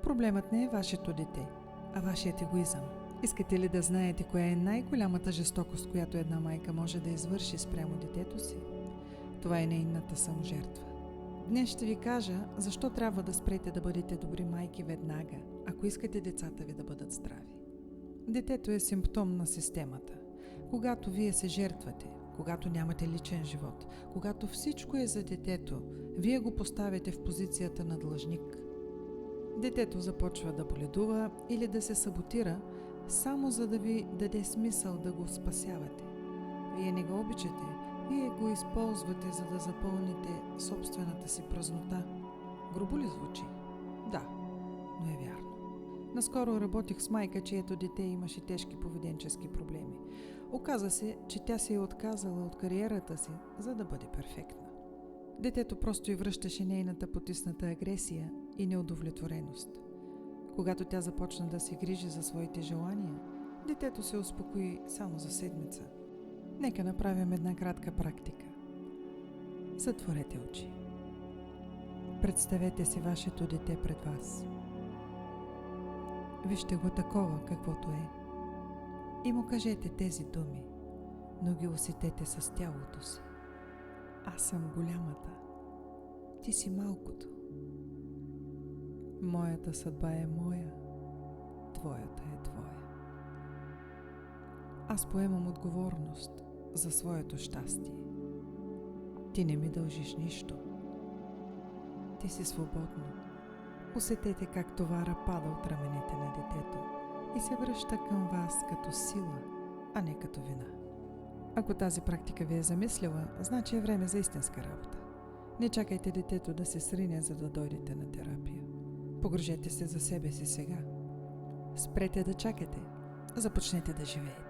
Проблемът не е вашето дете, а вашият егоизъм. Искате ли да знаете коя е най-голямата жестокост, която една майка може да извърши спрямо детето си? Това е нейната саможертва. Днес ще ви кажа защо трябва да спрете да бъдете добри майки веднага, ако искате децата ви да бъдат здрави. Детето е симптом на системата. Когато вие се жертвате, когато нямате личен живот, когато всичко е за детето, вие го поставяте в позицията на длъжник. Детето започва да боледува или да се саботира, само за да ви даде смисъл да го спасявате. Вие не го обичате, вие го използвате, за да запълните собствената си празнота. Грубо ли звучи? Да, но е вярно. Наскоро работих с майка, чието дете имаше тежки поведенчески проблеми. Оказа се, че тя се е отказала от кариерата си, за да бъде перфектна. Детето просто й връщаше нейната потисната агресия и неудовлетвореност. Когато тя започна да се грижи за своите желания, детето се успокои само за седмица. Нека направим една кратка практика. Затворете очи. Представете си вашето дете пред вас. Вижте го такова, каквото е. И му кажете тези думи, но ги усетете с тялото си. Аз съм голямата. Ти си малкото. Моята съдба е моя. Твоята е твоя. Аз поемам отговорност за своето щастие. Ти не ми дължиш нищо. Ти си свободна. Усетете как товара пада от раменете на детето и се връща към вас като сила, а не като вина. Ако тази практика ви е замислила, значи е време за истинска работа. Не чакайте детето да се срине, за да дойдете на терапия. Погрижете се за себе си сега. Спрете да чакате. Започнете да живеете.